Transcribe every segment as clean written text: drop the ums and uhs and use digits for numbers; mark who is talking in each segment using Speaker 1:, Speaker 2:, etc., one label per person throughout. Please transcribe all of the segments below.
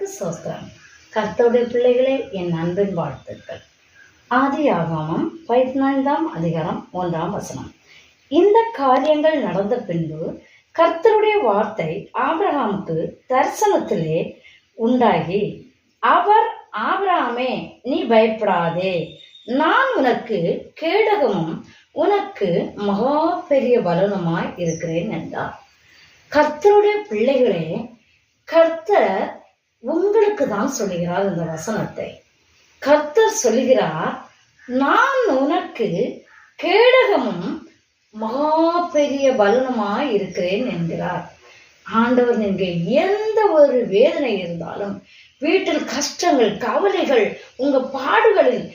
Speaker 1: கர்த்தருக்கு ஸ்தோத்திரம். கர்த்தருடைய பிள்ளைகளே, என் அன்பின் வாழ்த்துக்கள். ஆதியாகமம் 15ஆம் அதிகாரம் 1ஆம் வசனம். இந்த காரியங்கள் நடந்த பின்பு கர்த்தருடைய வார்த்தை ஆபிரகாமுக்கு தரிசனத்திலே உண்டாகி, அவர், ஆபிரகாமே, நீ பயப்படாதே, நான் உனக்கு கேடகமும் உனக்கு மகா பெரிய பலனுமாய் இருக்கிறேன் என்றார். கர்த்தருடைய பிள்ளைகளே, கர்த்தர் உங்களுக்கு தான் சொல்லுகிறார். இந்த வசனத்தை கர்த்தர் சொல்லுகிறார், நான் உனக்கு கேடகமும் மகா பெரிய பலனுமாய் இருக்கிறேன் என்கிறார். ஆண்டவர், நீங்க எந்த ஒரு வேதனை இருந்தாலும், வீட்டில் கஷ்டங்கள், கவலைகள், உங்க பாடுகளில்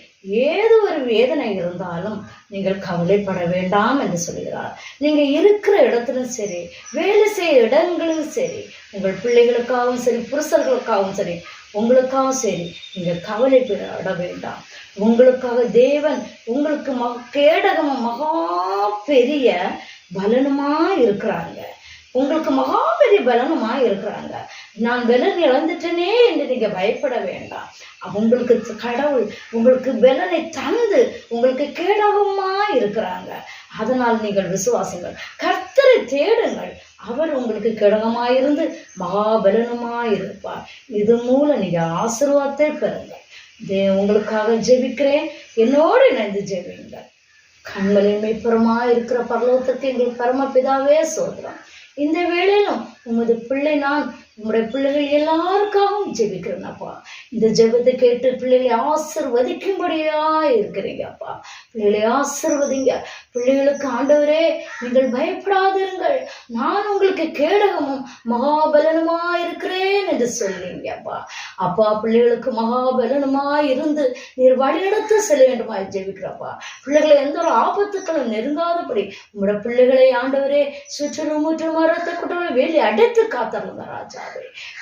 Speaker 1: ஏதோ ஒரு வேதனை இருந்தாலும் நீங்கள் கவலைப்பட வேண்டாம் என்று சொல்கிறார். நீங்க இருக்கிற இடத்திலும் சரி, வேலை செய்ய இடங்களிலும் சரி, உங்கள் பிள்ளைகளுக்காகவும் சரி, புருஷர்களுக்காகவும் சரி, உங்களுக்காகவும் சரி, நீங்கள் கவலைப்பட வேண்டாம். உங்களுக்காக தேவன் உங்களுக்கு கேடகமும் மகா பெரிய பலனுமா இருக்கிறாங்க. உங்களுக்கு மகா பெரிய பலனுமா இருக்கிறாங்க. நான் பலன் இழந்துட்டேனே என்று நீங்க பயப்பட வேண்டாம். உங்களுக்கு கடவுள் உங்களுக்கு பலனை தந்து உங்களுக்கு கேடகமா இருக்கிறாங்க. அதனால் நீங்கள் விசுவாசிங்கள், கர்த்தரை தேடுங்கள். அவர் உங்களுக்கு கேடகமாயிருந்து மகாபலனுமாயிருப்பார். இது மூலம் நீங்க ஆசீர்வாதத்தை பெறுங்கள். உங்களுக்காக ஜெபிக்கிறேன். என்னோடு இணைந்து ஜெபியுங்கள். கண்மலை மேய்ப்புறமா இருக்கிற பரலோகத்தை எங்கள் பரமபிதாவே சொல்றோம். இந்த வேளையிலும் உமது பிள்ளை நான் உங்களுடைய பிள்ளைகள் எல்லாருக்காகவும் ஜெபிக்கிறேன் அப்பா. இந்த ஜெபத்தை கேட்டு பிள்ளைகளை ஆசீர்வதிக்கும்படியா இருக்கிறீங்க அப்பா. பிள்ளைகளை ஆசீர்வதிங்க. பிள்ளைகளுக்கு ஆண்டவரே, நீங்கள் பயப்படாதிருங்கள், நான் உங்களுக்கு கேடகமும் மகாபலனுமா இருக்கிறேன் என்று சொல்றீங்க அப்பா. அப்பா, பிள்ளைகளுக்கு மகாபலனுமா இருந்து நீர் வழிநடத்த செல்ல வேண்டுமா ஜெபிக்கிறப்பா. பிள்ளைகளை எந்த ஒரு ஆபத்துக்களும் நெருங்காதபடி உங்களுடைய பிள்ளைகளை ஆண்டவரே சுற்றிலும் முற்றும் மரத்தை குற்றங்களை வேலி அடைத்து காத்தருங்க ராஜாவே.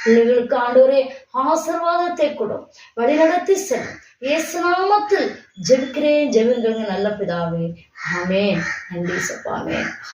Speaker 1: பிள்ளைகளுக்கு ஆண்டவரே ஆசீர்வாதத்தை கொடும், வழிநடத்தி செல்லும். இயேசு நாமத்தில் ஜெபிக்கிறேன். ஜெபிங்க நல்ல பிதாவே. ஆமென். நன்றி சப்பாமே.